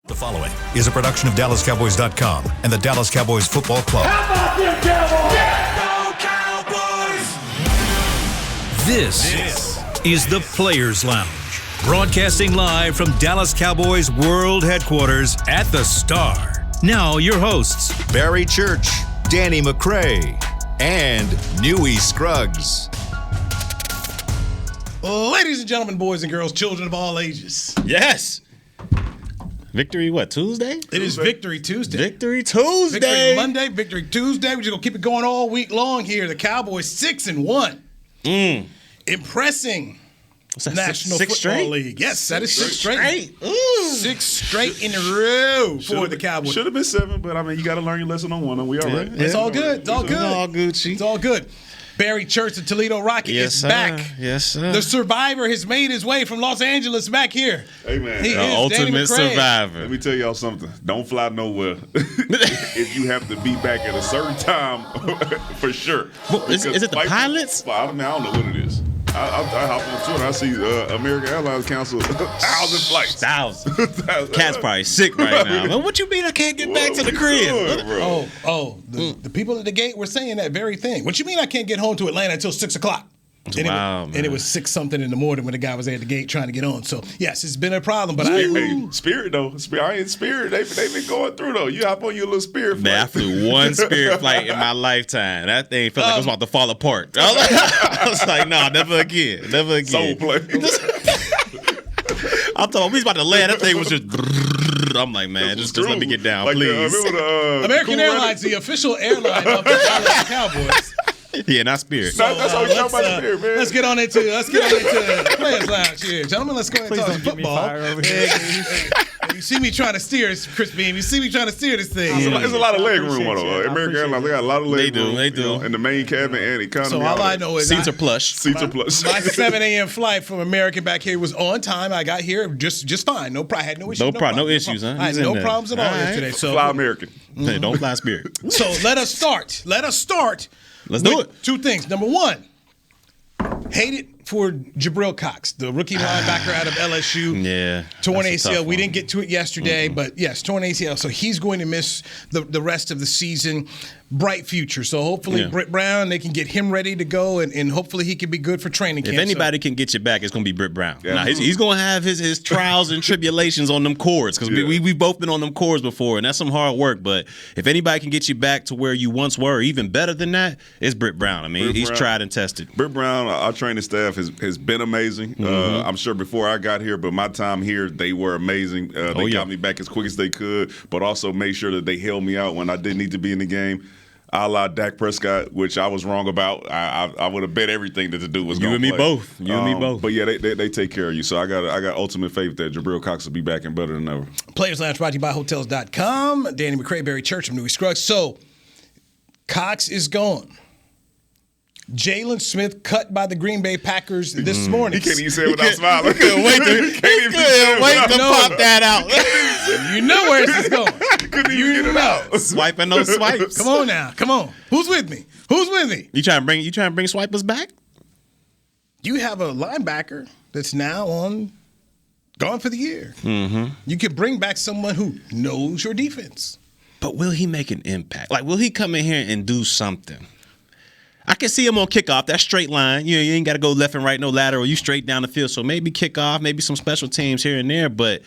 The following is a production of DallasCowboys.com and the Dallas Cowboys Football Club. How about them Cowboys? Go Cowboys! This is the Players Lounge, broadcasting live from Dallas Cowboys World Headquarters at the Star. Now your hosts, Barry Church, Danny McCray, and Newy Scruggs. Ladies and gentlemen, boys and girls, children of all ages. Yes. Victory, what, Tuesday? It is Victory Tuesday. Victory Tuesday. Victory Monday, Victory Tuesday. We're just going to keep it going all week long here. The Cowboys 6-1. Impressing National six Football straight? League. Yes, that is six straight. Ooh. 6 straight in a row for the Cowboys. Should have been 7, but I mean, you got to learn your lesson on one, we all right. It's all good. It's all good. It's all Gucci. It's all good. Barry Church, the Toledo Rocket, is back. Yes, sir. The survivor has made his way from Los Angeles back here. Hey, man. He The is ultimate Danny McCray. survivor. Let me tell y'all something. Don't fly nowhere if you have to be back at a certain time for sure. Well, is it the pilots? I don't know what it is. I hop on Twitter. I see American Airlines cancel 1,000 flights. 1,000. Cat's probably sick right now. Man, what you mean I can't get back to the crib? Good, bro. The people at the gate were saying that very thing. What you mean I can't get home to Atlanta until 6 o'clock? And it was 6 something in the morning when the guy was at the gate trying to get on. So yes, it's been a problem. But Spirit though, I ain't Spirit. They've been going through though. You hop on your little Spirit flight. Man, I flew one Spirit flight in my lifetime. That thing felt like it was about to fall apart. I was like, no, never again. Never again. Soul play. I'm talking, we was about to land. That thing was just. I'm like, man, just let me get down, like please. American Airlines, the official airline of the Dallas Cowboys. Yeah, not Spirit. That's how we talk about the Spirit, man. Let's get on into the Players Lounge here, gentlemen. Let's go ahead and talk some football. You see me trying to steer this, Chris Beam. You see me trying to steer this thing. There's a lot of leg room on them. American Airlines, they got a lot of leg room. They do. In the main cabin and economy. So all I know is Seats are plush. Seats are plush. My 7 a.m. flight from American back here was on time. I got here just fine. No problem. I had no issues. No issues, huh? I had no problems at all yesterday. So Fly American. Hey, don't fly Spirit. So let us start. Let's do it. 2 things. Number 1, hate it for Jabril Cox, the rookie linebacker out of LSU. Yeah. Torn that's a ACL. tough We one. didn't get to it yesterday, but yes, torn ACL. So he's going to miss the rest of the season. Bright future. So hopefully Britt Brown, they can get him ready to go, and hopefully he can be good for training camp. If anybody can get you back, it's going to be Britt Brown. Yeah. Now, he's going to have his trials and tribulations on them cords because we've both been on them cords before, and that's some hard work. But if anybody can get you back to where you once were, or even better than that, it's Britt Brown. I mean, he's tried and tested. Britt Brown, our training staff has been amazing. I'm sure before I got here, but my time here, they were amazing. They got me back as quick as they could, but also made sure that they held me out when I didn't need to be in the game. A la Dak Prescott, which I was wrong about. I would have bet everything that the dude was going to play. You and me both. But yeah, they take care of you. So I got ultimate faith that Jabril Cox will be back and better than ever. Players Lounge brought to you by Hotels.com. Danny McCray, Barry Church, I'm Newy Scruggs. So Cox is gone. Jaylen Smith cut by the Green Bay Packers this morning. He can't even say it without smiling. He couldn't wait to pop that out. You know where this is going. Couldn't even get it out. Swiping those swipes. Come on now. Come on. Who's with me? You trying to bring swipers back? You have a linebacker that's now gone for the year. Mm-hmm. You could bring back someone who knows your defense. But will he make an impact? Like, will he come in here and do something? I can see him on kickoff, that straight line. You ain't got to go left and right, no lateral. You straight down the field. So maybe kickoff, maybe some special teams here and there. But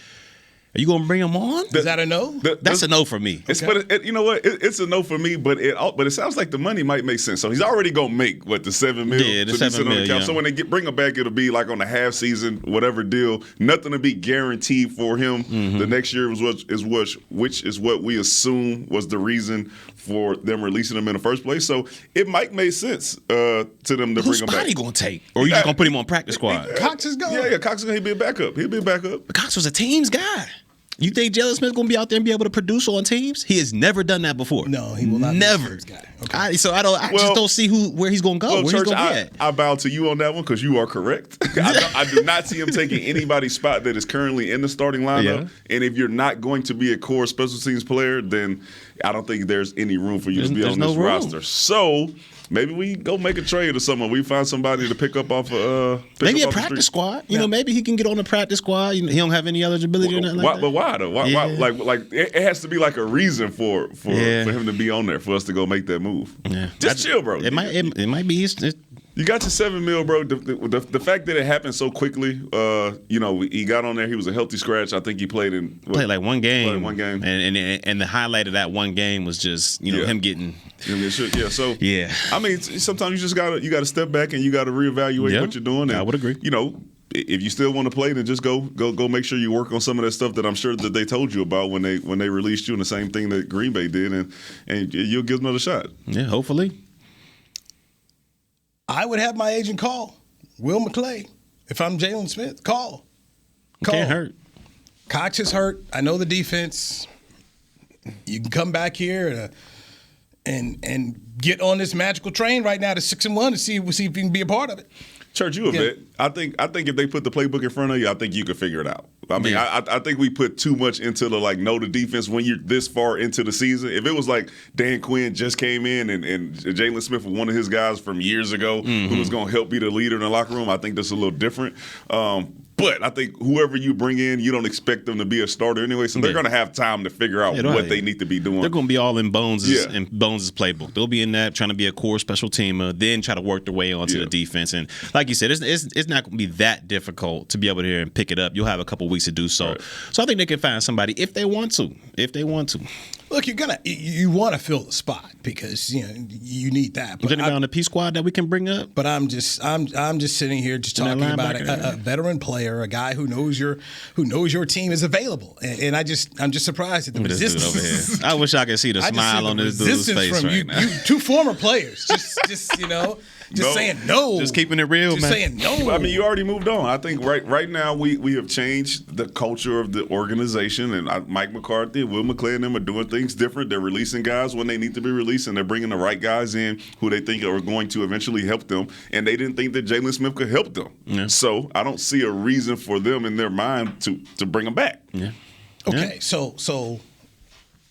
are you going to bring him on? Is that a no? That's a no for me. But you know what? It's a no for me. But it sounds like the money might make sense. So he's already going to make the $7 million. Yeah, the $7 million. So when they bring him back, it'll be like on a half season, whatever deal. Nothing to be guaranteed for him. The next year which is what we assume was the reason for them releasing him in the first place. So it might make sense to them to bring him back. Whose spot he going to take? Or are you just going to put him on practice squad? Cox is gone. Yeah, Cox is going to be a backup. He'll be a backup. But Cox was a team's guy. You think Jaylen Smith going to be out there and be able to produce on teams? He has never done that before. No, he will not. Never. Be the guy. Okay. I just don't see where he's going to go. Well, where Church, he's going to be at. I bow to you on that one because you are correct. I do not see him taking anybody's spot that is currently in the starting lineup. Yeah. And if you're not going to be a core special teams player, then I don't think there's any room for you to be on this roster. So maybe we go make a trade or something. We find somebody to pick up off maybe a practice squad. You know, maybe he can get on the practice squad. He don't have any eligibility or nothing like that. But why though? Why, like it has to be like a reason for him to be on there for us to go make that move. Yeah. Just chill, bro. It might be. You got your $7 million, bro. The fact that it happened so quickly, he got on there. He was a healthy scratch. I think he played like one game. Played one game. And the highlight of that one game was just him getting. Yeah. So yeah. I mean, sometimes you just gotta step back and you gotta reevaluate what you're doing. And, I would agree. If you still want to play, then just go make sure you work on some of that stuff that I'm sure that they told you about when they released you, and the same thing that Green Bay did, and you'll give another shot. Yeah, hopefully. I would have my agent call Will McClay if I'm Jaylen Smith. Call. Can't hurt. Cox is hurt. I know the defense. You can come back here and get on this magical train right now to 6-1 to see if you can be a part of it. Church, you a vet. I think if they put the playbook in front of you, I think you can figure it out. I mean, I think we put too much into the know the defense when you're this far into the season. If it was like Dan Quinn just came in and Jaylen Smith was one of his guys from years ago who was going to help be the leader in the locker room, I think that's a little different. But I think whoever you bring in, you don't expect them to be a starter anyway, so they're going to have time to figure out what they need to be doing. They're going to be all in Bones' playbook. They'll be in that trying to be a core special teamer, then try to work their way onto the defense. And like you said, it's not going to be that difficult to be able to hear and pick it up. You'll have a couple weeks to do so. Right. So I think they can find somebody if they want to. Look, you want to fill the spot because you need that. Is anybody on the P squad that we can bring up? But I'm just sitting here just talking about a veteran player, a guy who knows your team is available, and I'm just surprised at the resistance. Over here. I wish I could see the smile on this dude's face right now. You two former players, just saying no, just keeping it real, just man. Saying no. Well, I mean, you already moved on. I think right now we have changed the culture of the organization, and Mike McCarthy and Will McClay and them are doing things different. They're releasing guys when they need to be released, and they're bringing the right guys in who they think are going to eventually help them. And they didn't think that Jaylen Smith could help them. Yeah. So I don't see a reason for them in their mind to bring him back. Yeah. Okay, so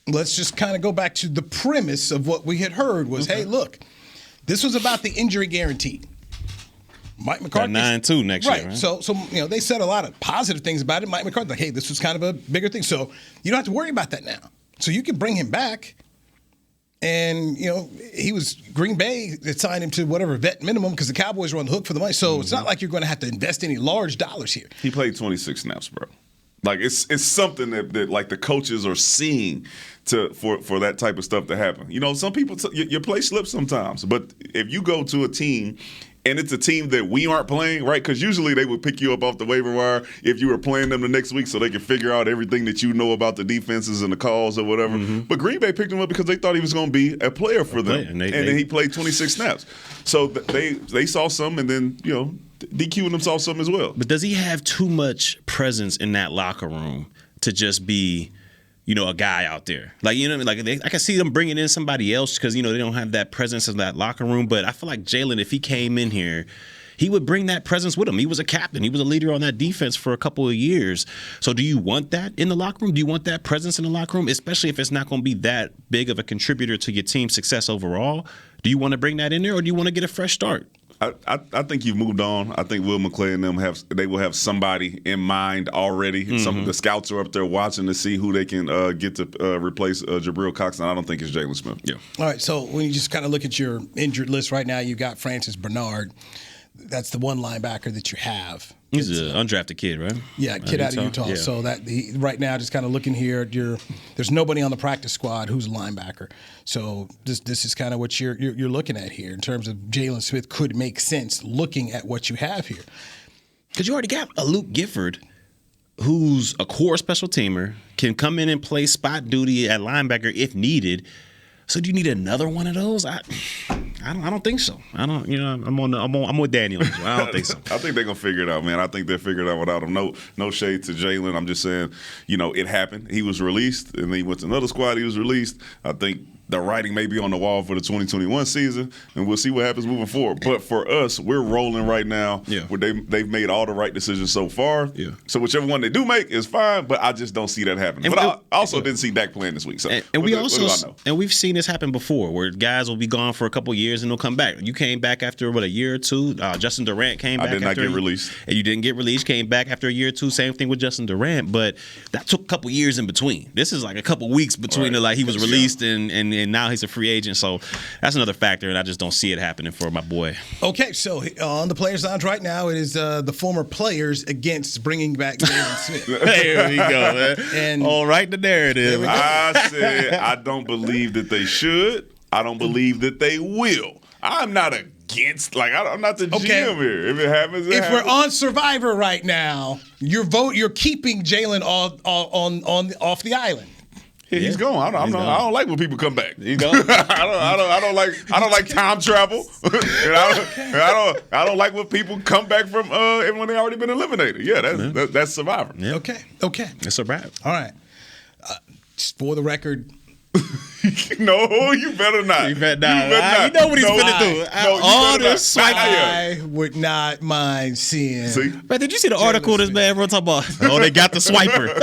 let's just kind of go back to the premise of what we had heard was, hey, look, this was about the injury guarantee. Mike McCarthy 9-2 next year, right? So they said a lot of positive things about it. Mike McCarthy, like, hey, this was kind of a bigger thing. So you don't have to worry about that now. So you can bring him back. And, he was Green Bay that signed him to whatever vet minimum because the Cowboys were on the hook for the money. So it's not like you're going to have to invest any large dollars here. He played 26 snaps, bro. Like it's something that like the coaches are seeing for that type of stuff to happen. Some people your play slips sometimes, but if you go to a team and it's a team that we aren't playing, right? Because usually they would pick you up off the waiver wire if you were playing them the next week so they could figure out everything that you know about the defenses and the calls or whatever. Mm-hmm. But Green Bay picked him up because they thought he was going to be a player for them. And then he played 26 snaps. So they saw some and then, DQ and them saw some as well. But does he have too much presence in that locker room to just be a guy out there? Like, I can see them bringing in somebody else because, they don't have that presence in that locker room. But I feel like Jaylen, if he came in here, he would bring that presence with him. He was a captain. He was a leader on that defense for a couple of years. So do you want that in the locker room? Do you want that presence in the locker room, especially if it's not going to be that big of a contributor to your team's success overall? Do you want to bring that in there, or do you want to get a fresh start? I think you've moved on. I think Will McClay and them will have somebody in mind already. Mm-hmm. Some of the scouts are up there watching to see who they can get to replace Jabril Cox, and I don't think it's Jaylen Smith. Yeah. All right, so when you just kind of look at your injured list right now, you've got Francis Bernard. That's the one linebacker that you have. He's an undrafted kid, right? Yeah, kid out of Utah. Yeah. So right now, just kind of looking here, there's nobody on the practice squad who's a linebacker. So this is kind of what you're looking at here in terms of Jaylen Smith could make sense looking at what you have here. Because you already got a Luke Gifford, who's a core special teamer, can come in and play spot duty at linebacker if needed. So do you need another one of those? I don't think so. I don't. I'm with Daniel. I don't think so. I think they're gonna figure it out, man. I think they'll figure it out without him. No shade to Jaylen. I'm just saying, it happened. He was released, and then he went to another squad. He was released. I think the writing may be on the wall for the 2021 season, and we'll see what happens moving forward. But for us, we're rolling right now. Yeah. Where they've made all the right decisions so far. Yeah. So whichever one they do make is fine, but I just don't see that happening. But I also didn't see Dak playing this week. So and we've seen this happen before, where guys will be gone for a couple years and they'll come back. You came back after a year or two. Justin Durant came back. I did not get released, and you didn't get released. Came back after a year or two. Same thing with Justin Durant, but that took a couple years in between. This is like a couple weeks between he was released and now he's a free agent. So that's another factor, and I just don't see it happening for my boy. Okay, so on the Players Lounge right now, it is the former players against bringing back Jaylen Smith. There we go, man. And all right, the narrative. I said I don't believe that they should. I don't believe that they will. I'm not against. I'm not the GM here. If it happens, it happens. We're on Survivor right now, you're keeping Jaylen off the island. Yeah, he's gone. I don't like when people come back. He's gone. I don't like time travel. And I don't like when people come back from when they already been eliminated. Yeah, that's Survivor. Yeah. Okay. It's a wrap. All right. Just for the record. No, you better not. You better not. You know what he's finna do. All this swiping. I would not mind seeing. See? Man, did you see the article this man wrote talking about? Oh, they got the swiper.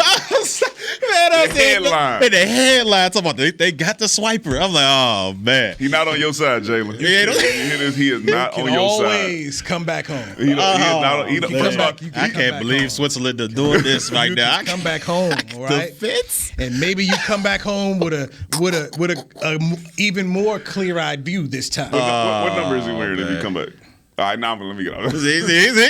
The headline talking about they got the swiper. I'm like, oh man, he's not on your side, Jaylen. He is not on your side. Always come back home. I can't believe Switzerland is doing this right now. Come back home, all right? And maybe you come back home with a even more clear-eyed view this time. What number is he wearing if you come back? All right, now let me get out. Easy.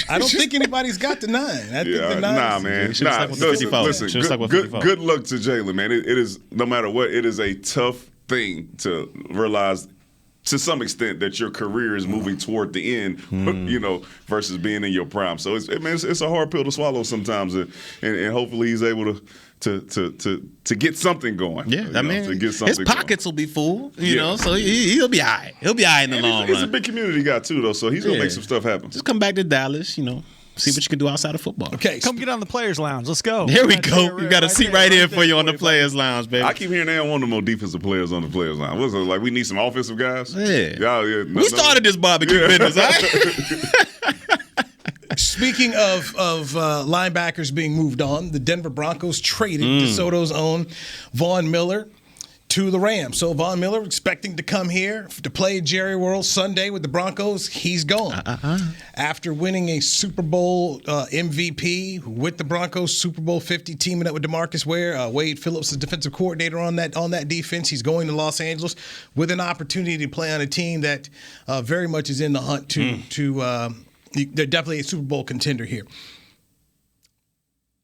I don't think anybody's got the 9. I think the 9. Nah, man. Listen, good luck to Jaylen, man. It is, no matter what, it is a tough thing to realize to some extent that your career is moving toward the end, versus being in your prime. So it's a hard pill to swallow sometimes, and hopefully he's able to get something going. Yeah, to get something his pockets will be full, know, so he'll be all right. He'll be all right in the long run. He's a big community guy too, though, so he's gonna make some stuff happen. Just come back to Dallas, see what you can do outside of football. Okay, come get on the Players Lounge. Let's go. Here we go. You got a seat right here for you on the Players Lounge, baby. I keep hearing they don't want no more defensive players on the Players Lounge. What's it like? We need some offensive guys. Yeah. We started this barbecue business, right? Speaking of linebackers being moved on, the Denver Broncos traded DeSoto's own Vaughn Miller to the Rams. So Vaughn Miller expecting to come here to play Jerry World Sunday with the Broncos. He's gone. After winning a Super Bowl MVP with the Broncos, Super Bowl 50, teaming up with DeMarcus Ware, Wade Phillips, the defensive coordinator on that defense. He's going to Los Angeles with an opportunity to play on a team that very much is in the hunt to they're definitely a Super Bowl contender here.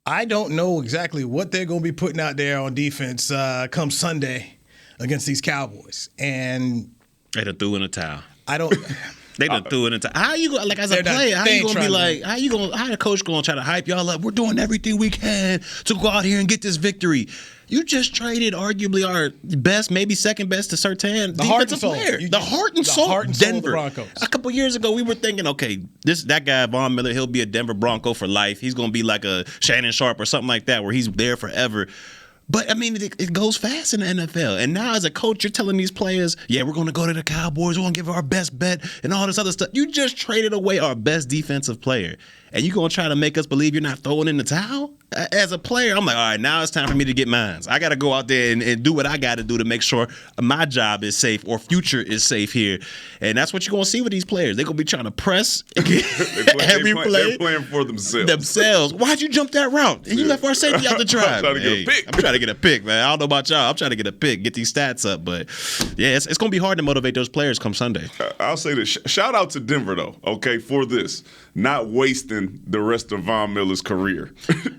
I don't know exactly what they're going to be putting out there on defense come Sunday against these Cowboys. And they done threw in a towel. I don't. They done threw in a towel. How you going, as a player? How you going to be like? How the coach going to try to hype y'all up? We're doing everything we can to go out here and get this victory. You just traded arguably our best, maybe second best to Surtain defensive player. The heart and soul of Denver. Broncos. A couple years ago, we were thinking, okay, that guy Vaughn Miller, he'll be a Denver Bronco for life. He's going to be like a Shannon Sharp or something like that, where he's there forever. But, it goes fast in the NFL. And now as a coach, you're telling these players, we're going to go to the Cowboys. We're going to give our best bet and all this other stuff. You just traded away our best defensive player. And you're going to try to make us believe you're not throwing in the towel? As a player, I'm like, all right, now it's time for me to get mine. I got to go out there and do what I got to do to make sure my job is safe or future is safe here. And that's what you're going to see with these players. They're going to be trying to press every play. They're playing for themselves. Why'd you jump that route? And you left our safety out the drive. I'm trying to get a pick. I'm trying to get a pick, man. I don't know about y'all. I'm trying to get a pick, get these stats up. But, it's going to be hard to motivate those players come Sunday. I'll say this. Shout out to Denver, though, okay, for this. Not wasting the rest of Vaughn Miller's career.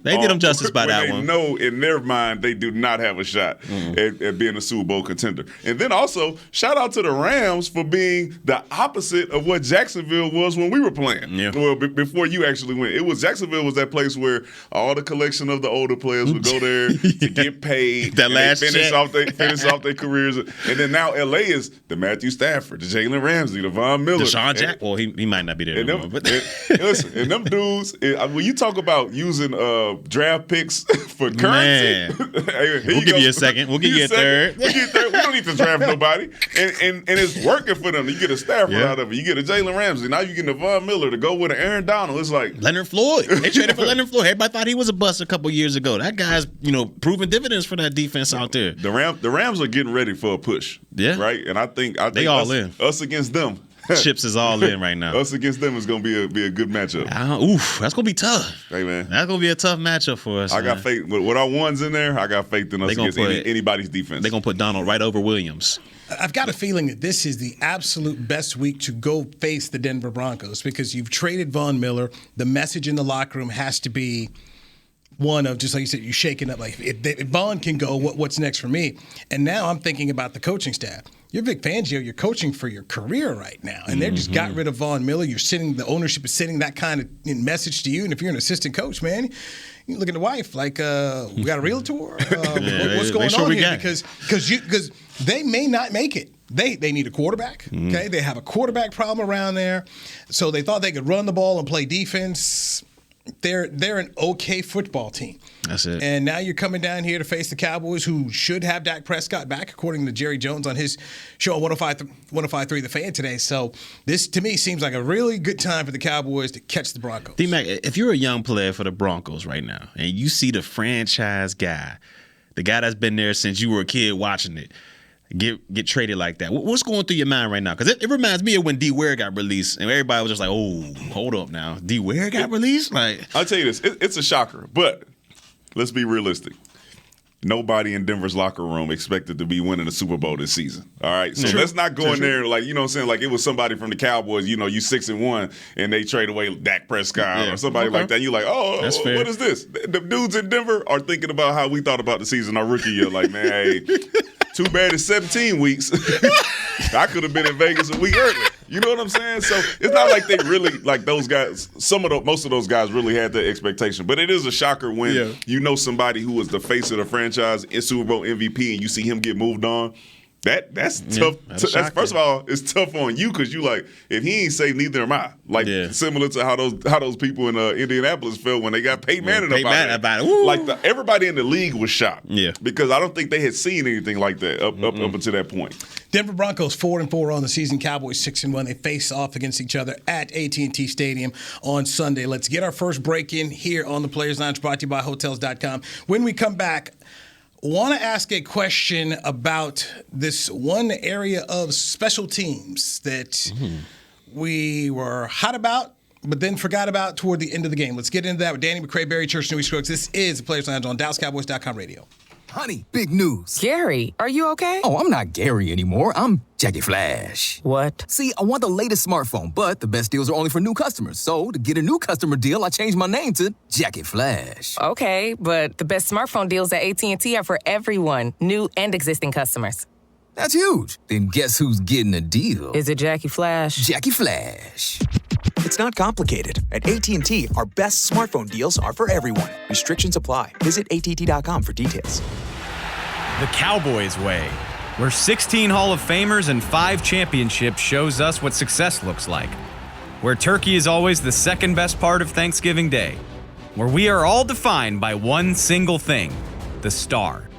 They did him justice by that one. They know in their mind they do not have a shot at being a Super Bowl contender. And then also, shout out to the Rams for being the opposite of what Jacksonville was when we were playing. Yeah. Well, before you actually went. Jacksonville was that place where all the collection of the older players would go there to get paid. That last finish off their careers. And then now LA is the Matthew Stafford, the Jalen Ramsey, the Von Miller. Deshaun Jack. Well, he might not be there anymore. Listen, and them dudes, when you talk about using draft picks for currency, we'll give you a second. We'll give you a third. We don't need to draft nobody. And it's working for them. You get a Stafford out of it. You get a Jalen Ramsey. Now you get a Vaughn Miller to go with an Aaron Donald. It's like Leonard Floyd. They traded for Leonard Floyd. Everybody thought he was a bust a couple years ago. That guy's, proven dividends for that defense out there. The Rams are getting ready for a push. Yeah. Right? And I think they all in. Us against them. Chips is all in right now. Us against them is going to be a good matchup. That's going to be tough. Hey, man. That's going to be a tough matchup for us. I got faith. With our ones in there, I got faith in us against anybody's defense. They're going to put Donald right over Williams. I've got a feeling that this is the absolute best week to go face the Denver Broncos because you've traded Vaughn Miller. The message in the locker room has to be one of, just like you said, you're shaking up. Like, if Vaughn can go, what's next for me? And now I'm thinking about the coaching staff. You're Vic Fangio. You're coaching for your career right now. And they just got rid of Vaughn Miller. The ownership is sending that kind of message to you. And if you're an assistant coach, man, you look at the wife like, we got a realtor? What's going on here? Because they may not make it. They need a quarterback. Okay, they have a quarterback problem around there. So they thought they could run the ball and play defense. They're an okay football team. That's it. And now you're coming down here to face the Cowboys, who should have Dak Prescott back, according to Jerry Jones on his show on 105.3 The Fan today. So this, to me, seems like a really good time for the Cowboys to catch the Broncos. D-Mac, if you're a young player for the Broncos right now, and you see the franchise guy, the guy that's been there since you were a kid watching it, get traded like that, what's going through your mind right now? Because it reminds me of when D. Ware got released, and everybody was just like, "Oh, hold up now, D. Ware got released." Like, I'll tell you this, it's a shocker, but let's be realistic. Nobody in Denver's locker room expected to be winning the Super Bowl this season. All right, so let's not go in there like, you know what I'm saying, like it was somebody from the Cowboys. You 6-1, and they trade away Dak Prescott or somebody like that. You like, oh, what is this? The dudes in Denver are thinking about how we thought about the season our rookie year. Like, man, hey, too bad it's 17 weeks. I could have been in Vegas a week earlier. You know what I'm saying? So it's not like they really, like those guys, most of those guys really had that expectation. But it is a shocker when you know somebody who was the face of the franchise in Super Bowl MVP and you see him get moved on. That's tough. That's first of all, it's tough on you because you like, if he ain't safe, neither am I. Like similar to how those people in Indianapolis felt when they got Peyton Manning about it. Like everybody in the league was shocked. Yeah, because I don't think they had seen anything like that up until that point. Denver Broncos 4-4 on the season. Cowboys 6-1. They face off against each other at AT&T Stadium on Sunday. Let's get our first break in here on the Players Lounge, brought to you by Hotels.com. When we come back, want to ask a question about this one area of special teams that we were hot about, but then forgot about toward the end of the game. Let's get into that with Danny McCray, Barry Church, Newy Scruggs. This is the Players Lounge on DallasCowboys.com radio. Honey, big news. Gary, are you okay? Oh, I'm not Gary anymore. I'm Jackie Flash. What? See, I want the latest smartphone, but the best deals are only for new customers. So, to get a new customer deal, I changed my name to Jackie Flash. Okay, but the best smartphone deals at AT&T are for everyone, new and existing customers. That's huge. Then guess who's getting a deal? Is it Jackie Flash? Jackie Flash. It's not complicated. At AT&T, our best smartphone deals are for everyone. Restrictions apply. Visit AT&T.com for details. The Cowboys way, where 16 Hall of Famers and 5 championships shows us what success looks like. Where turkey is always the second best part of Thanksgiving Day. Where we are all defined by one single thing, the star.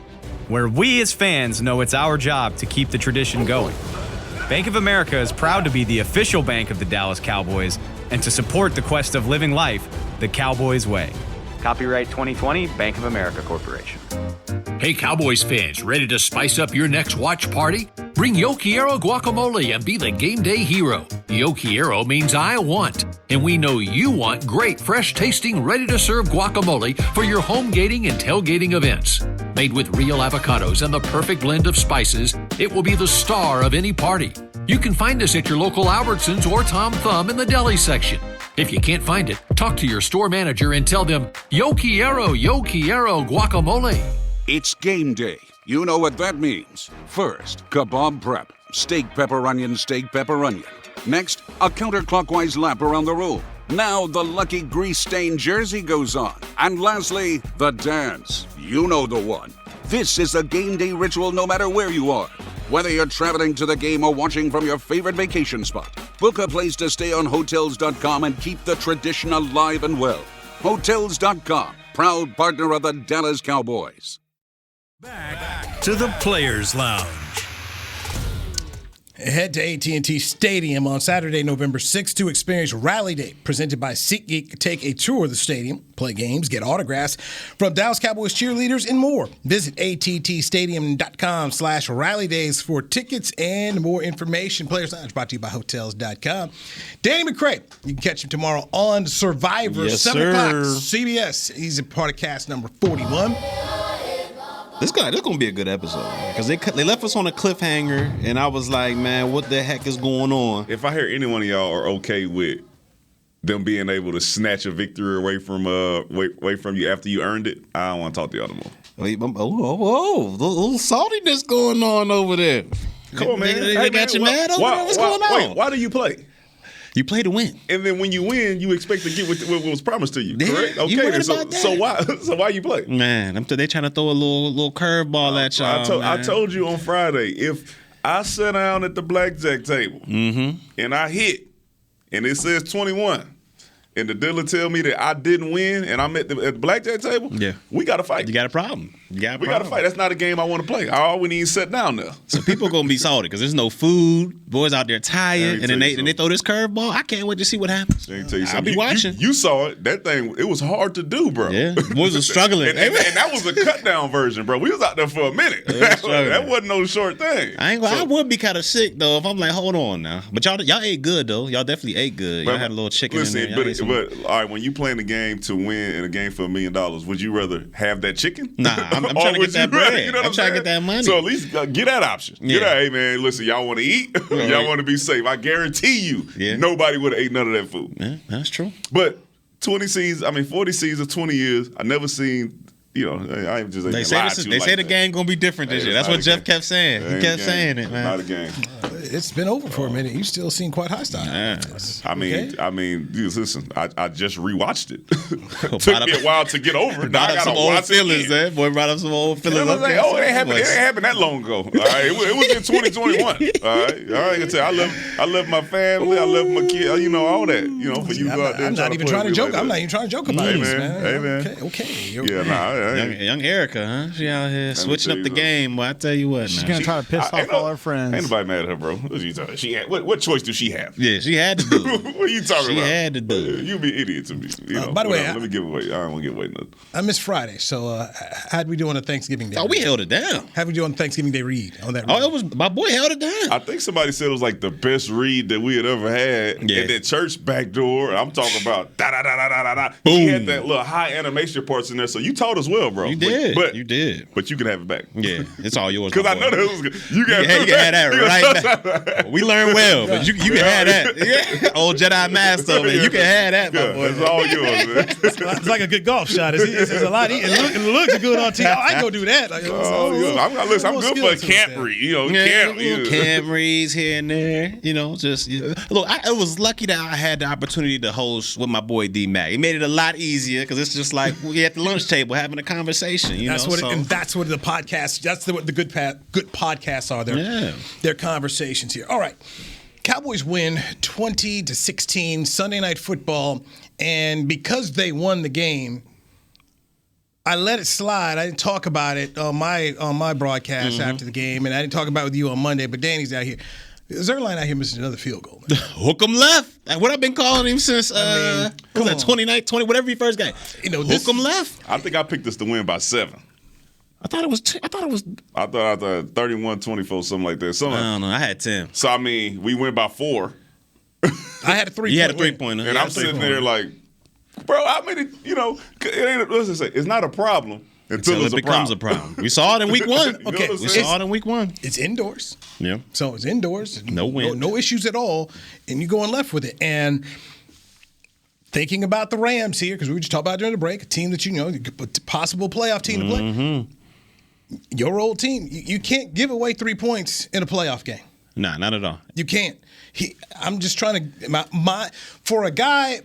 Where we as fans know it's our job to keep the tradition going. Bank of America is proud to be the official bank of the Dallas Cowboys and to support the quest of living life the Cowboys way. Copyright 2020, Bank of America Corporation. Hey, Cowboys fans, ready to spice up your next watch party? Bring Yo Quiero guacamole and be the game day hero. Yo Quiero means I want, and we know you want great, fresh-tasting, ready-to-serve guacamole for your home gating and tailgating events. Made with real avocados and the perfect blend of spices, it will be the star of any party. You can find us at your local Albertsons or Tom Thumb in the deli section. If you can't find it, talk to your store manager and tell them, Yo Quiero guacamole. It's game day. You know what that means. First, kebab prep. Steak, pepper, onion, steak, pepper, onion. Next, a counterclockwise lap around the room. Now the lucky grease-stained jersey goes on. And lastly, the dance. You know the one. This is a game day ritual no matter where you are. Whether you're traveling to the game or watching from your favorite vacation spot, Book a place to stay on Hotels.com and keep the tradition alive and well. Hotels.com, proud partner of the Dallas Cowboys. Back to the Players Lounge. Head to AT&T Stadium on Saturday, November 6th to experience Rally Day, presented by SeatGeek. Take a tour of the stadium, play games, get autographs from Dallas Cowboys cheerleaders, and more. Visit attstadium.com/Rally Days for tickets and more information. Players Lounge brought to you by Hotels.com. Danny McCray, you can catch him tomorrow on Survivor, 7 o'clock, CBS. He's a part of cast number 41. This gonna be a good episode because they left us on a cliffhanger, and I was like, man, what the heck is going on? If I hear any one of y'all are okay with them being able to snatch a victory away from you after you earned it, I don't want to talk to y'all no more. Wait, a little saltiness going on over there. Come on, man. They got you mad over there? What's going on? Wait, why do you play? You play to win, and then when you win, you expect to get what was promised to you. Correct? You Okay. so why you play? Man, they trying to throw a little curveball at y'all. I told you on Friday, if I sit down at the blackjack table and I hit, and it says 21. And the dealer tell me that I didn't win, and I'm at the blackjack table. Yeah, we got to fight. You got a problem. We got to fight. That's not a game I want to play. All we need is sit down there. So people gonna be salty because there's no food. Boys out there tired, and then they throw this curveball. I can't wait to see what happens. I'll be watching. You saw it. That thing, it was hard to do, bro. Yeah, boys were struggling, and that was a cut down version, bro. We was out there for a minute. That wasn't no short thing. I would be kind of sick though if I'm like, hold on now. But y'all ate good though. Y'all definitely ate good. Y'all had a little chicken in there. But all right, when you playing the game to win in a game for $1 million, would you rather have that chicken? Nah, I'm trying to get that bread. You know I'm trying to get that money. So at least get that option. Yeah. Hey man, listen, y'all want to eat? Y'all want to be safe? I guarantee you, nobody would have ate none of that food. Yeah, that's true. But 40 seasons, 20 years, I never seen. I just they say the game gonna be different this year. That's what Jeff kept saying. He kept saying it, man. Not a game. It's been over for a minute. You still seem quite hostile. I mean, listen. I just rewatched it. Took me a while to get over it. Now I gotta watch feelings, man. Boy brought up some old feelings. It ain't happened that long ago. All right, it was in 2021. All right. I can tell you, I love my family. I love my kids. All that. For you go out there. I'm not even trying to joke. I'm not even trying to joke about this, man. Hey man. Okay. Yeah, Young Erica, huh? She out here switching up the game. Well, I tell you what, she's gonna try to piss off all her friends. Ain't nobody mad at her, bro. What choice do she have? Yeah, she had to do it. What are you talking about? She had to do it. You be an idiot to me. By the way, let me give away. I don't want to give away nothing. I missed Friday, so how'd we do on a Thanksgiving Day? Oh, we held it down. How'd we do on Thanksgiving Day read? It was my boy held it down. I think somebody said it was like the best read that we had ever had. Yeah. At that church back door. I'm talking about da da da da da da. Boom. He had that little high animation parts in there, so you taught us well, bro. You did. But you did. But you can have it back. Yeah, it's all yours. Because I know that was good. You can have that right back. We learned well, but you can have that. Yeah. Old Jedi Master over there. You can have that, my boy. It's all yours, man. It's like a good golf shot. It's a lot. It looks good on TV. I ain't gonna do that. I'm good for a camp read. Camp reads here and there. Look, I was lucky that I had the opportunity to host with my boy D Mac. It made it a lot easier because it's just like we at the lunch table having a conversation. That's what the podcast. That's what the good podcasts are. They're conversations here. All right, Cowboys win 20-16 Sunday Night Football, and because they won the game, I let it slide. I didn't talk about it on my broadcast after the game, and I didn't talk about it with you on Monday. But Danny's out here. Zerline out here missing another field goal. Hook him left. What I've been calling him since 20, whatever he first got. Hook him left. I think I picked this to win by 7. I thought 31-24, something like that. I don't know. I had 10. So I mean, we went by 4. I had a 3. You had a 3-pointer. And I'm sitting there like, bro, I made it. It ain't. Let's say it's not a problem. Until it becomes a problem. We saw it in week 1. Okay, we saw it in week 1. It's indoors. Yeah. So it's indoors. No wind. No issues at all. And you're going left with it. And thinking about the Rams here, because we were just talking about during the break, a team that possible playoff team to play. Your old team, you can't give away 3 points in a playoff game. Nah, not at all. You can't. I'm just trying to for a guy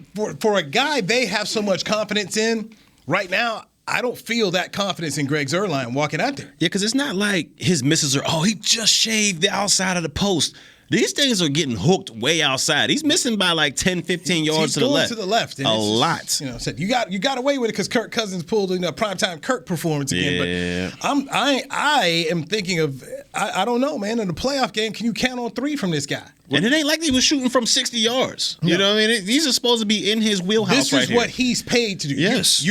they have so much confidence in right now. I don't feel that confidence in Greg Zuerlein walking out there. Yeah, because it's not like his misses are, he just shaved the outside of the post. These things are getting hooked way outside. He's missing by like 10, 15 yards to the left. He's going to the left. And a lot. Said you got away with it because Kirk Cousins pulled a primetime Kirk performance again. Yeah. But I am thinking of I don't know, man. In the playoff game, can you count on 3 from this guy? And it ain't like he was shooting from 60 yards. You know what I mean? These are supposed to be in his wheelhouse this right is here. what he's paid to do. Yes.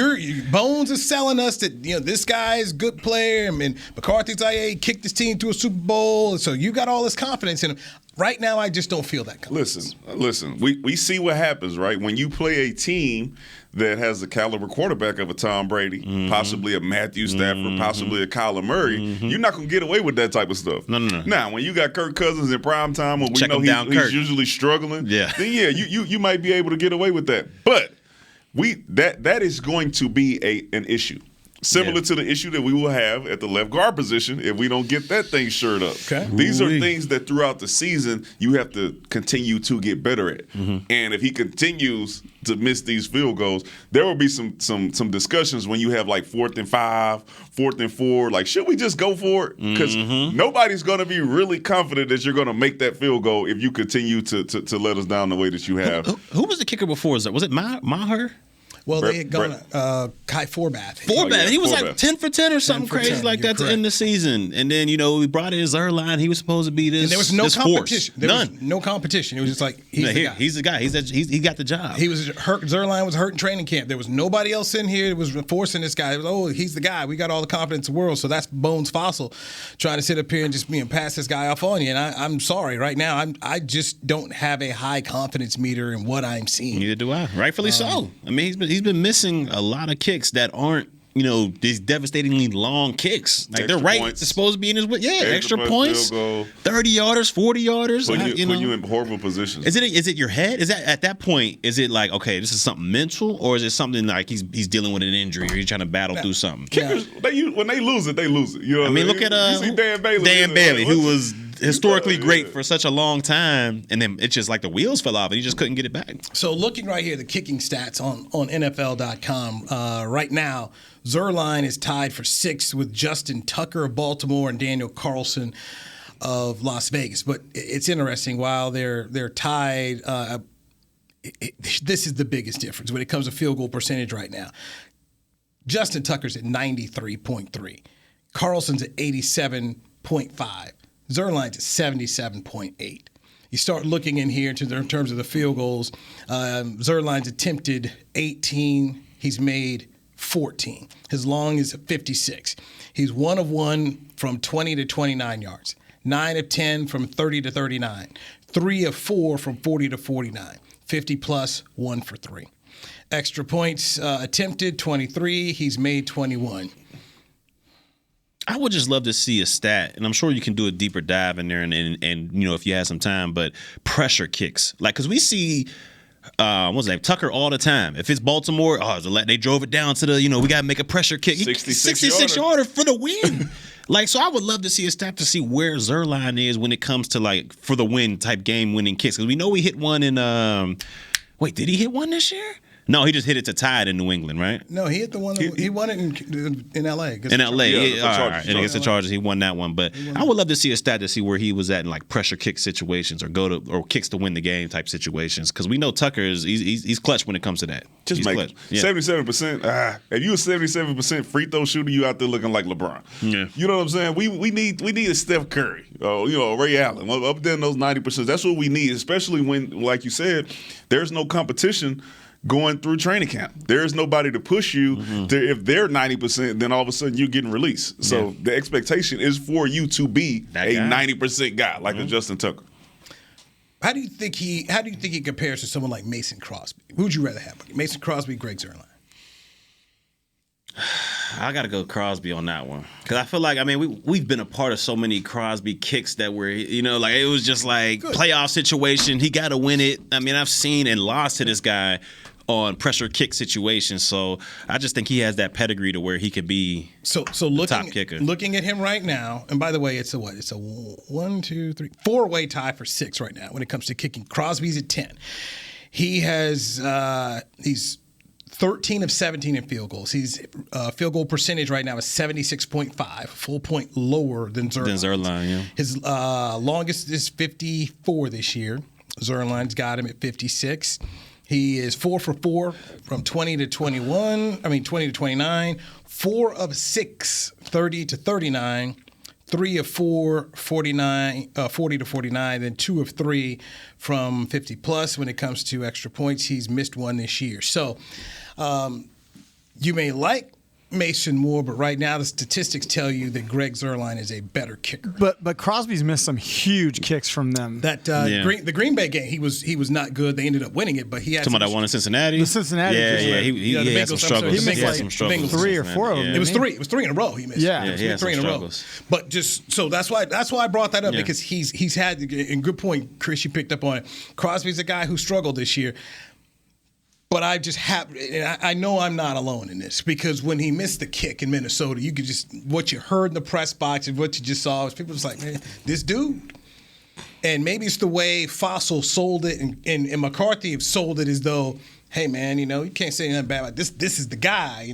Bones is selling us that this guy is a good player. I mean, McCarthy's he kicked his team to a Super Bowl. So you got all this confidence in him. Right now, I just don't feel that confidence. Listen. We see what happens, right? When you play a team that has the caliber quarterback of a Tom Brady, possibly a Matthew Stafford, possibly a Kyler Murray, you're not going to get away with that type of stuff. No. Now, when you got Kirk Cousins in prime time, when we know he's usually struggling, then you might be able to get away with that. But that is going to be an issue. Similar to the issue that we will have at the left guard position if we don't get that thing shored up. Okay. These are things that throughout the season you have to continue to get better at. And if he continues to miss these field goals, there will be some discussions when you have like 4th and 5, 4th and 4. Like, should we just go for it? Because nobody's going to be really confident that you're going to make that field goal if you continue to let us down the way that you have. Who was the kicker before? Was it Maher? Well, they had gone Kai Forbath. He was like 10 for 10 or something crazy like that to end the season. And then, we brought in Zerline. He was supposed to be this. And there was no competition. None. No competition. It was just like, he's the guy. He's the guy. He got the job. He was hurt. Zerline was hurt in training camp. There was nobody else in here that was forcing this guy. It was, he's the guy. We got all the confidence in the world. So that's Bones Fossil trying to sit up here and just pass this guy off on you. And I'm sorry. Right now, I just don't have a high confidence meter in what I'm seeing. Neither do I. Rightfully so. I mean, he's been missing a lot of kicks that aren't, these devastatingly long kicks. Like, they're right. It's supposed to be in his way. Yeah, extra points, 30-yarders, 40-yarders. Put you in horrible positions. Is it your head? Is that at that point? Is it like, okay, this is something mental, or is it something like he's dealing with an injury, or he's trying to battle through something? Kickers, when they lose it, they lose it. You know what I mean? Look at Dan Bailey. Dan Bailey, who was historically great for such a long time, and then it's just like the wheels fell off, and he just couldn't get it back. So looking right here, the kicking stats on NFL.com right now. Zerline is tied for 6th with Justin Tucker of Baltimore and Daniel Carlson of Las Vegas. But it's interesting. While they're tied, this is the biggest difference when it comes to field goal percentage right now. Justin Tucker's at 93.3. Carlson's at 87.5. Zerline's at 77.8. You start looking in here in terms of the field goals. Zerline's attempted 18. He's made 14. His long is 56. He's 1 of 1 from 20 to 29 yards. 9 of 10 from 30 to 39. 3 of 4 from 40 to 49. 50 plus, 1 for 3. Extra points attempted, 23. He's made 21. I would just love to see a stat, and I'm sure you can do a deeper dive in there and if you have some time, but pressure kicks. Like, because we see what's his name? Tucker all the time. If it's Baltimore, they drove it down to the, we got to make a pressure kick. 66 yarder for the win. Like, so I would love to see a stat to see where Zerline is when it comes to, like, for the win type game winning kicks. Because we know he hit one in, did he hit one this year? No, he just hit it to tie it in New England, right? No, he hit the one. He won it in L.A. In L.A., and against the Chargers, he won that one. But I would love to see a stat to see where he was at in like pressure kick situations or kicks to win the game type situations. Because we know Tucker he's clutch when it comes to that. Just make 77%. If you a 77% free throw shooter, you out there looking like LeBron. Yeah, you know what I'm saying. We need a Steph Curry, Ray Allen up there in those 90%. That's what we need, especially when, like you said, there's no competition going through training camp. There's nobody to push you. If they're 90%, then all of a sudden you're getting released. So the expectation is for you to be a 90% guy like a Justin Tucker. How do you think he compares to someone like Mason Crosby? Who would you rather have? Mason Crosby, Greg Zerline? I got to go Crosby on that one. Because I feel like, we've been a part of so many Crosby kicks that were, like it was just like playoff situation. He got to win it. I've seen and lost to this guy on pressure kick situations. So I just think he has that pedigree to where he could be the top kicker. Looking at him right now, and by the way, it's a 1, 2, 3, 4-way tie for 6 right now when it comes to kicking. Crosby's at 10. He has he's 13 of 17 in field goals. His field goal percentage right now is 76.5, full point lower than Zuerlein. Yeah. His longest is 54 this year. Zuerlein's got him at 56. He is 4 for 4 from 20 to 29, 4 of 6, 30 to 39, 3 of 4, 40 to 49, then 2 of 3 from 50 plus. When it comes to extra points, he's missed one this year. So you may like Mason Moore, but right now the statistics tell you that Greg Zuerlein is a better kicker. But Crosby's missed some huge kicks from them. The Green Bay game, he was not good. They ended up winning it, but he had talking about that one in Cincinnati. The Cincinnati, he had some struggles. He missed like 3 or 4 of them. It was 3. It was 3 in a row. He missed. Yeah, he had 3 in a row. But just so that's why I brought that up because he's had, and good point, Chris, you picked up on it. Crosby's a guy who struggled this year. But I just I know I'm not alone in this because when he missed the kick in Minnesota, you could just, what you heard in the press box and what you just saw was people just like, man, this dude. And maybe it's the way Fossil sold it and McCarthy have sold it as though, hey man, you can't say anything bad about this. This is the guy,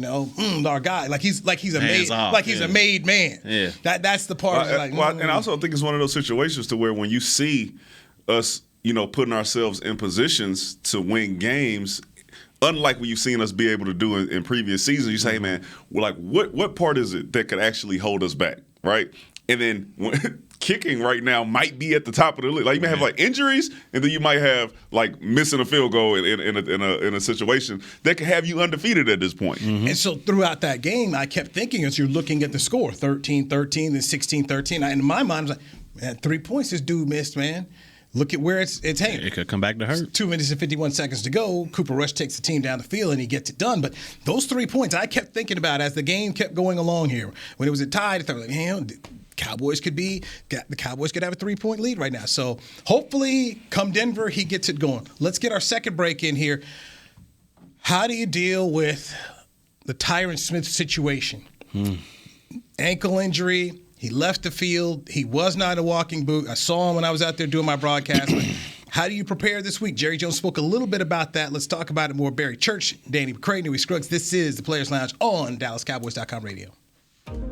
our guy. Like he's a made man. Yeah. That's the part. And I also think it's one of those situations to where when you see us, putting ourselves in positions to win games. Unlike what you've seen us be able to do in previous seasons, you say, hey, man, what part is it that could actually hold us back, right? And then kicking right now might be at the top of the list. Like you may have injuries, and then you might have missing a field goal in a situation that could have you undefeated at this point. Mm-hmm. And so throughout that game, I kept thinking as you're looking at the score, 13-13, then 16-13. And in my mind, I was like, man, 3 points this dude missed, man. Look at where it's hanging. It could come back to hurt. 2 minutes and 51 seconds to go. Cooper Rush takes the team down the field, and he gets it done. But those 3 points, I kept thinking about as the game kept going along here. When it was tied, I thought, the Cowboys could have a 3-point lead right now. So hopefully, come Denver, he gets it going. Let's get our second break in here. How do you deal with the Tyron Smith situation? Ankle injury. He left the field. He was not a walking boot. I saw him when I was out there doing my broadcast. But how do you prepare this week? Jerry Jones spoke a little bit about that. Let's talk about it more. Barry Church, Danny McCray, Newey Scruggs. This is the Players Lounge on DallasCowboys.com radio.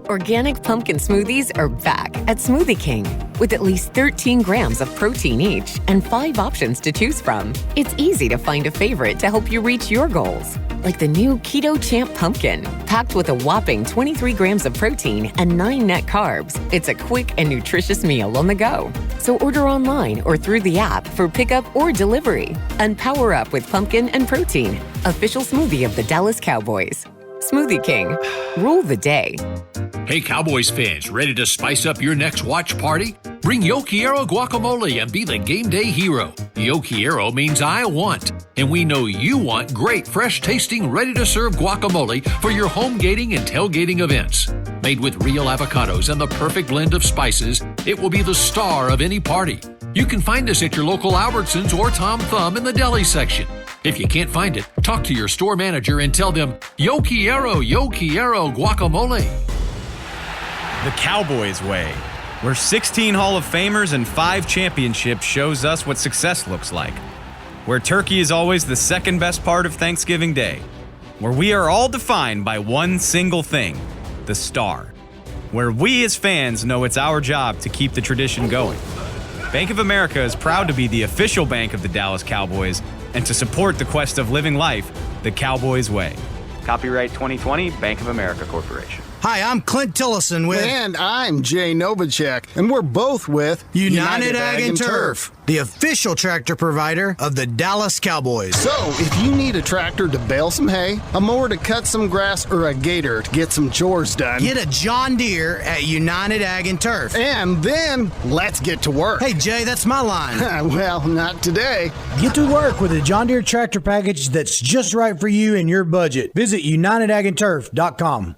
Organic pumpkin smoothies are back at Smoothie King with at least 13 grams of protein each and 5 options to choose from. It's easy to find a favorite to help you reach your goals, like the new Keto Champ Pumpkin, packed with a whopping 23 grams of protein and 9 net carbs. It's a quick and nutritious meal on the go. So order online or through the app for pickup or delivery. And power up with pumpkin and protein. Official smoothie of the Dallas Cowboys. Smoothie King. Rule the day. Hey, Cowboys fans, ready to spice up your next watch party? Bring Yo Quiero guacamole and be the game day hero. Yo Quiero means I want, and we know you want great, fresh-tasting, ready-to-serve guacamole for your home gating and tailgating events. Made with real avocados and the perfect blend of spices, it will be the star of any party. You can find us at your local Albertsons or Tom Thumb in the deli section. If you can't find it, talk to your store manager and tell them, Yo Quiero guacamole. The Cowboys way, where 16 Hall of Famers and 5 championships shows us what success looks like. Where turkey is always the second best part of Thanksgiving Day. Where we are all defined by one single thing, the star. Where we as fans know it's our job to keep the tradition going. Bank of America is proud to be the official bank of the Dallas Cowboys and to support the quest of living life the Cowboys way. Copyright 2020, Bank of America Corporation. Hi, I'm Clint Tillison with... And I'm Jay Novacek, and we're both with... United Ag and Turf, the official tractor provider of the Dallas Cowboys. So, if you need a tractor to bale some hay, a mower to cut some grass, or a gator to get some chores done... Get a John Deere at United Ag and Turf. And then, let's get to work. Hey, Jay, that's my line. Well, not today. Get to work with a John Deere tractor package that's just right for you and your budget. Visit UnitedAgAndTurf.com.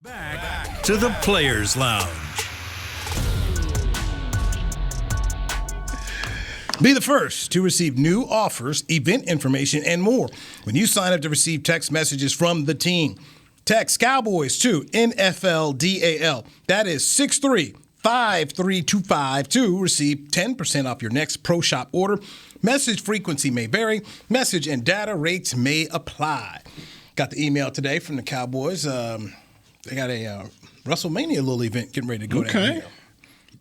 Back to the Players Lounge. Be the first to receive new offers, event information, and more when you sign up to receive text messages from the team. Text Cowboys to NFLDAL. That is 53252 to receive 10% off your next Pro Shop order. Message frequency may vary. Message and data rates may apply. Got the email today from the Cowboys. They got a WrestleMania little event getting ready to go down here.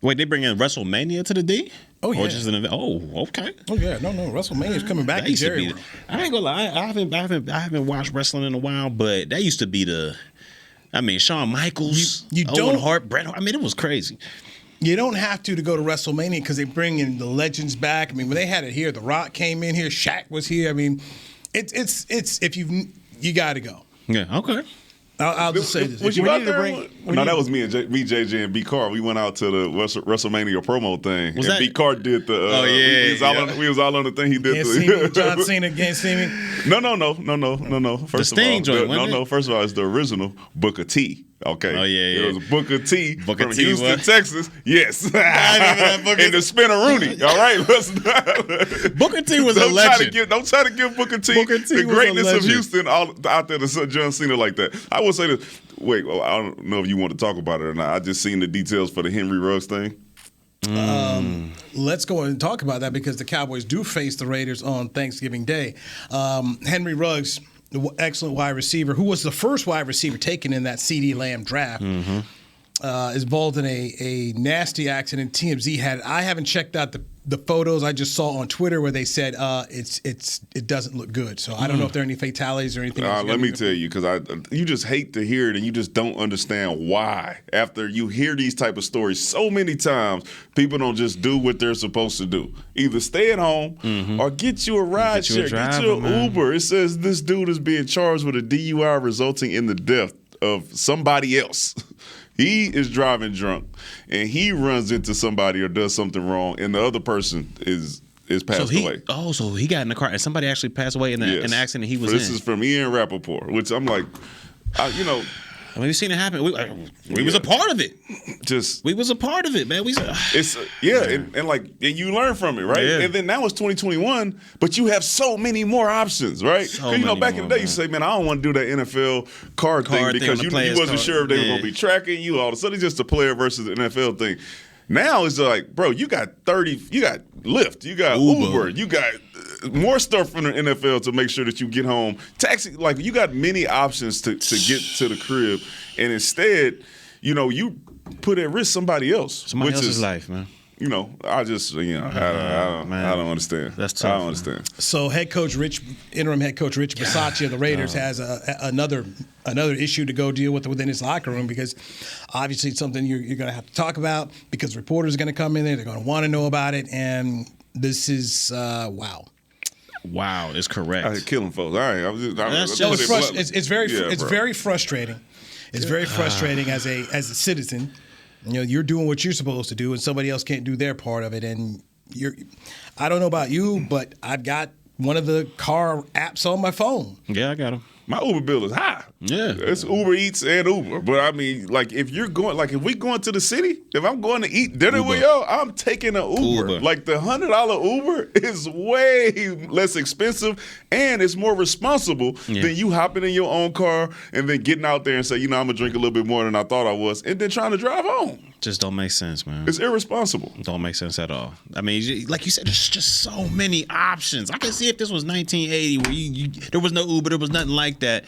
Wait, they bring in WrestleMania to the D? Oh, yeah. Or just an event? Oh, okay. Oh, yeah. No. WrestleMania's coming back in January. I ain't gonna lie. I haven't watched wrestling in a while, but that used to be Shawn Michaels, Owen Hart, Bret Hart. I mean, it was crazy. You don't have to go to WrestleMania because they bring in the legends back. I mean, when they had it here, The Rock came in here, Shaq was here. I mean, it's if you got to go. Yeah. Okay. I'll just say this. Was you out there? No, that was me, JJ, and B. Carr. We went out to the WrestleMania promo thing. And B. Carr did the. We was all on the thing. He did John Cena against me. No. First of all, it's the original Booker T. Okay. Oh, yeah. It was Booker T from Houston, Texas. Yes. And the Spinneroonie. All right. Booker T was a legend. Don't try to give Booker T the greatness of Houston out there to John Cena like that. I will say this. Wait, I don't know if you want to talk about it or not. I just seen the details for the Henry Ruggs thing. Let's go and talk about that because the Cowboys do face the Raiders on Thanksgiving Day. Henry Ruggs, the excellent wide receiver, who was the first wide receiver taken in that CeeDee Lamb draft, is involved in a nasty accident. TMZ I haven't checked out the photos I just saw on Twitter where they said it doesn't look good. So I don't know if there are any fatalities or anything. Let me tell you, because you just hate to hear it and you just don't understand why. After you hear these type of stories so many times, people don't just do what they're supposed to do. Either stay at home or get you a ride share, get you an Uber. It says this dude is being charged with a DUI resulting in the death of somebody else. He is driving drunk, and he runs into somebody or does something wrong, and the other person is passed away. Oh, so he got in the car, and somebody actually passed away in the accident he was in. This is from Ian Rappaport, which I'm like, I mean, we've seen it happen. We was a part of it. We was a part of it, man. And you learn from it, right? Yeah. And then now it's 2021, but you have so many more options, right? Back in the day, you say, man, I don't want to do that NFL card thing because you wasn't sure if they were going to be tracking you. All of a sudden, it's just a player versus the NFL thing. Now it's like, bro, you got Lyft, you got Uber, you got more stuff from the NFL to make sure that you get home. Taxi, you got many options to get to the crib, and instead, you put at risk somebody else. Somebody else's life, man. I just, I don't understand. That's tough. I don't understand. So interim head coach Rich Bisaccia of the Raiders has another issue to go deal with within his locker room because obviously it's something you're going to have to talk about because reporters are going to come in there. They're going to want to know about it. And this is, wow. Wow, is correct. I killing folks. All right, it's very frustrating. It's very frustrating as a citizen. You're doing what you're supposed to do, and somebody else can't do their part of it. And I don't know about you, but I've got one of the car apps on my phone. Yeah, I got them. My Uber bill is high. Yeah. It's Uber Eats and Uber. But I mean, if you're going, if we going to the city, if I'm going to eat dinner with y'all, I'm taking an Uber. The $100 Uber is way less expensive and it's more responsible than you hopping in your own car and then getting out there and say, I'm going to drink a little bit more than I thought I was and then trying to drive home. Just don't make sense, man. It's irresponsible. Don't make sense at all. I mean, like you said, there's just so many options. I can see if this was 1980 where there was no Uber, there was nothing like that.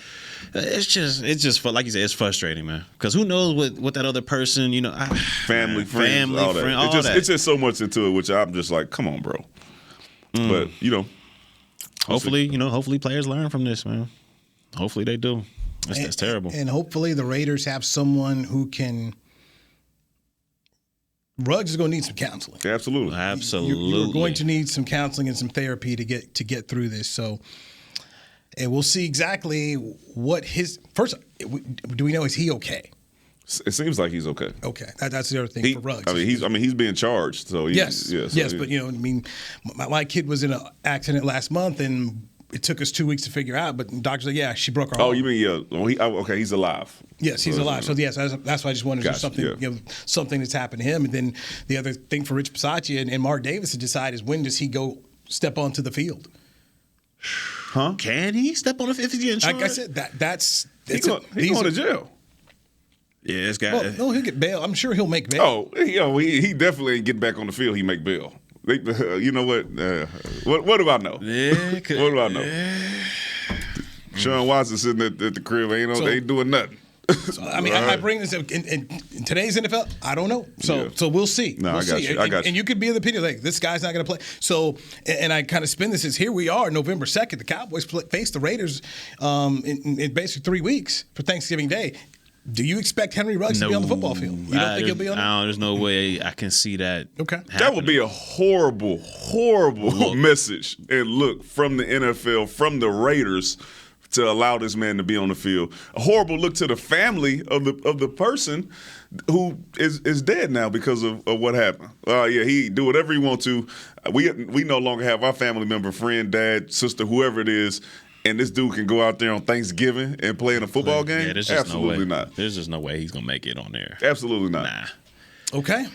It's just like you said, it's frustrating, man. Because who knows what that other person, family, friends, all that. It's just so much into it, which I'm just like, come on, bro. But hopefully players learn from this, man. Hopefully they do. That's terrible. And hopefully the Raiders have someone who can. Ruggs is going to need some counseling. Absolutely. You're going to need some counseling and some therapy to get through this. So, and we'll see exactly what first. Do we know, is he okay? It seems like he's okay. Okay, that's the other thing for Ruggs. He's being charged. So yes. But my kid was in an accident last month and. It took us 2 weeks to figure out, but the doctor said, she broke her arm. Oh, you mean, okay, he's alive. Yes, he's alive. So, yes, that's why I just wanted to do something, something that's happened to him. And then the other thing for Rich Bisaccia and Mark Davis to decide is when does he go step onto the field? Huh? Can he step on the field if he's getting charged? Like I said, he's going to jail. Yeah, this guy. Well, no, he'll get bail. I'm sure he'll make bail. Oh, he definitely ain't getting back on the field. He make bail. You know what? What do I know? Yeah, what do I know? Sean Watson sitting at the crib ain't doing nothing. So, I mean, I bring this up in today's NFL. I don't know, so we'll see. No, I got you. And you could be of the opinion like this guy's not going to play. So, and I kind of spin this as here we are, November 2nd. The Cowboys face the Raiders in basically 3 weeks for Thanksgiving Day. Do you expect Henry Ruggs to be on the football field? You don't think he'll be on it? There's no way I can see that. Okay. happening. That would be a horrible message and look from the NFL, from the Raiders, to allow this man to be on the field. A horrible look to the family of the person who is dead now because of what happened. He do whatever he want to. We no longer have our family member, friend, dad, sister, whoever it is. And this dude can go out there on Thanksgiving and play in a football game? Yeah, there's just Absolutely no way. not. There's just no way he's going to make it on there. Absolutely not. Nah. Okay.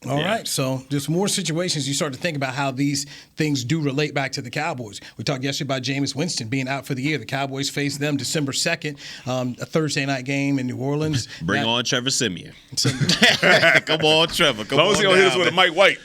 All right. So there's more situations you start to think about how these things do relate back to the Cowboys. We talked yesterday about Jameis Winston being out for the year. The Cowboys face them December 2nd, a Thursday night game in New Orleans. Bring on Trevor Siemian. Come on, Trevor. Come As long as he don't hit us with a Mike White.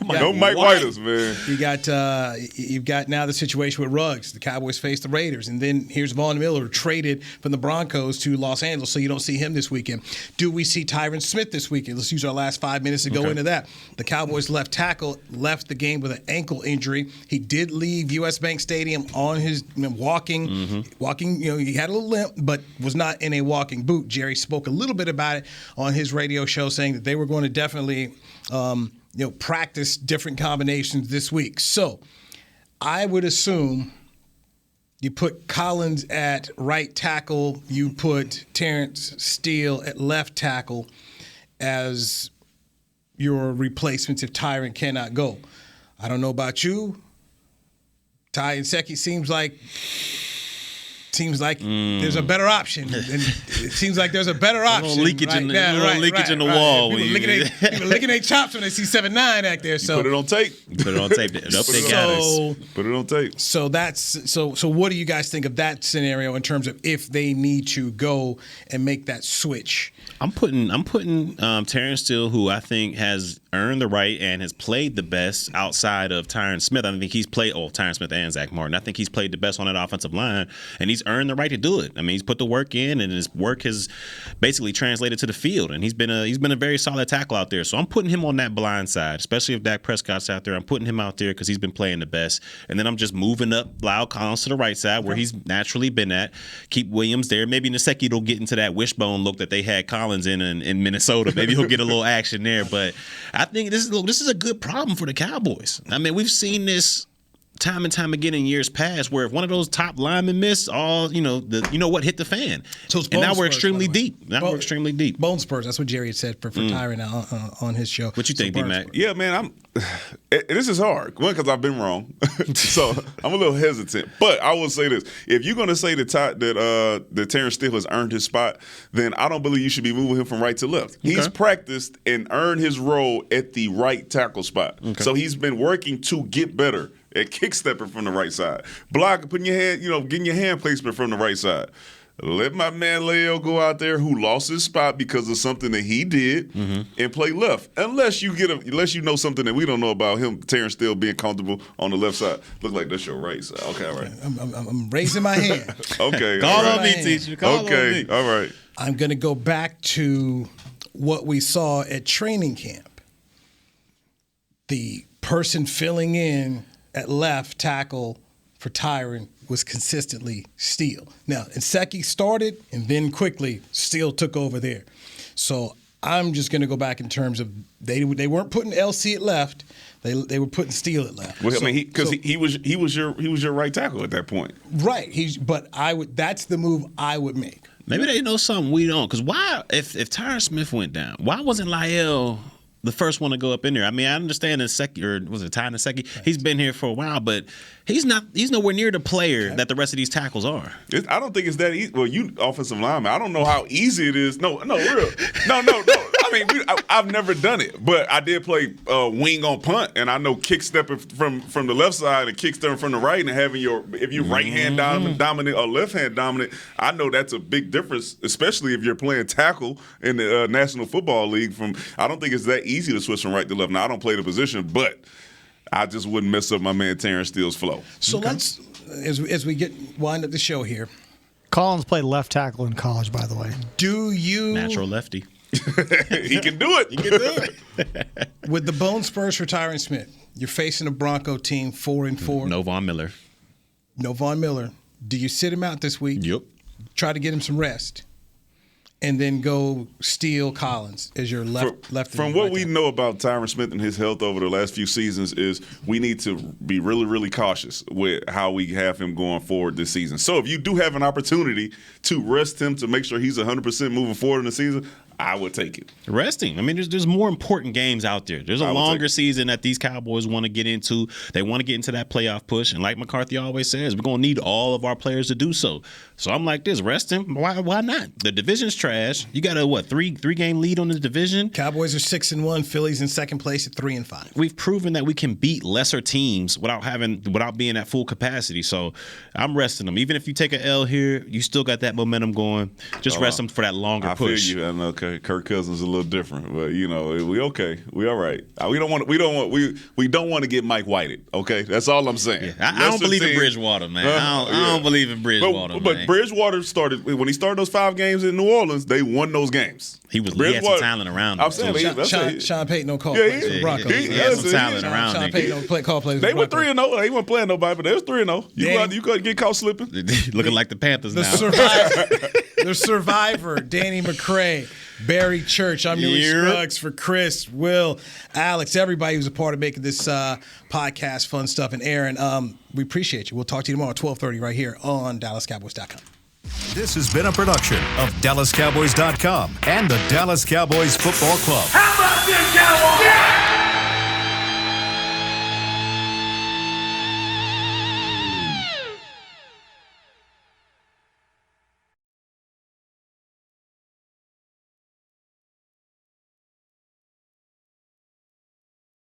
Don't Mike White us, man. You've got now the situation with Ruggs. The Cowboys face the Raiders, and then here's Vaughn Miller traded from the Broncos to Los Angeles, so you don't see him this weekend. Do we see Tyron Smith this weekend? Let's use our last 5 minutes to go into that. The Cowboys left tackle left the game with an ankle injury. He did leave U.S. Bank Stadium on his walking. He had a little limp, but was not in a walking boot. Jerry spoke a little bit about it on his radio show, saying that they were going to definitely practice different combinations this week. So I would assume you put Collins at right tackle, you put Terrence Steele at left tackle as your replacements if Tyron cannot go. I don't know about you. Ty Nsekhe seems like there's a better option. And it seems like there's a better option. Leakage in the wall. People licking their chops when they see 7'9" out there. So put it on tape. Put it on tape. Nope, they got us. Put it on tape. So so what do you guys think of that scenario in terms of if they need to go and make that switch? I'm putting Terrence Steele, who I think has earned the right and has played the best outside of Tyron Smith. I think he's played Tyron Smith and Zach Martin. I think he's played the best on that offensive line, and he's earned the right to do it. I mean, he's put the work in, and his work has basically translated to the field, and he's been a very solid tackle out there. So I'm putting him on that blind side, especially if Dak Prescott's out there. I'm putting him out there because he's been playing the best, and then I'm just moving up Lyle Collins to the right side where he's naturally been at. Keep Williams there. Maybe Nsekhe will get into that wishbone look that they had Collins in Minnesota. Maybe he'll get a little action there, but I think this is a good problem for the Cowboys. I mean, we've seen this time and time again in years past where if one of those top linemen missed, hit the fan. So and now we're extremely deep. We're extremely deep. Bone spurs. That's what Jerry had said for Tyron on his show. What you think, D-Mac? Yeah, man, this is hard. One, because I've been wrong. So I'm a little hesitant. But I will say this. If you're going to say that Terrence Steele has earned his spot, then I don't believe you should be moving him from right to left. Okay. He's practiced and earned his role at the right tackle spot. Okay. So he's been working to get better at kick stepping from the right side. Putting your hand, getting your hand placement from the right side. Let my man Leo go out there who lost his spot because of something that he did and play left. Unless you know something that we don't know about him, Terrence Steele being comfortable on the left side. Look like that's your right side. Okay, all right. I'm raising my hand. Okay. Call on me, teacher. Call on me. All right. I'm going to go back to what we saw at training camp. The person filling in at left tackle for Tyron was consistently Steele. Now, Nsekhe started, and then quickly Steele took over there. So I'm just going to go back in terms of they weren't putting LC at left; they were putting Steele at left. Well, so, he was your right tackle at that point. Right. That's the move I would make. Maybe they know something we don't. Because why, if Tyron Smith went down, why wasn't Lyle the first one to go up in there? I mean, I understand Nsekhe, or was it Ty Nsekhe? Right. He's been here for a while, but he's nowhere near the player that the rest of these tackles are. I don't think it's that easy. Well, you offensive lineman, I don't know how easy it is. No, real. No. I mean, I've never done it, but I did play wing on punt, and I know kick stepping from the left side and kick stepping from the right, and having if you're right hand dominant or left hand dominant, I know that's a big difference, especially if you're playing tackle in the National Football League. I don't think it's that easy to switch from right to left. Now I don't play the position, but I just wouldn't mess up my man Terrence Steele's flow. So let's, as we wind up the show here. Collins played left tackle in college, by the way. Do you natural lefty? He can do it. He can do it. With the bone spurs for Tyron Smith, you're facing a Bronco team 4-4. No Vaughn Miller. No Vaughn Miller. Do you sit him out this week? Yep. Try to get him some rest, and then go steal Collins as your left. From what we know about Tyron Smith and his health over the last few seasons is we need to be really, really cautious with how we have him going forward this season. So if you do have an opportunity to rest him to make sure he's 100% moving forward in the season, I would take it. Resting. I mean, there's more important games out there. There's a longer season that these Cowboys want to get into. They want to get into that playoff push. And like McCarthy always says, we're going to need all of our players to do so. So I'm like this, rest him. Why not? The division's trash. You got a, three-game lead on the division? Cowboys are 6-1. Philly's in second place at 3-5. We've proven that we can beat lesser teams without being at full capacity. So I'm resting them. Even if you take an L here, you still got that momentum going. Just rest them for that longer push. I feel you. And okay, Kirk Cousins is a little different, but we okay. We all right. We don't want to get Mike Whited. Okay, that's all I'm saying. Yeah, I don't believe in Bridgewater, man. I don't believe in Bridgewater, but Bridgewater when he started those 5 games in New Orleans, they won those games. He had some talent around him. I'm saying Sean Payton don't call plays for the Broncos. He had some talent around him. Sean Payton don't call plays. They were 3-0. They weren't playing nobody, but they was 3-0. You couldn't get caught slipping. Looking like the Panthers now. The survivor, Danny McCray, Barry Church. I'm Newy Scruggs for Chris, Will, Alex, everybody who's a part of making this podcast fun stuff. And Aaron, we appreciate you. We'll talk to you tomorrow at 12:30 right here on DallasCowboys.com. This has been a production of DallasCowboys.com and the Dallas Cowboys Football Club. How about this, Cowboys? Yeah!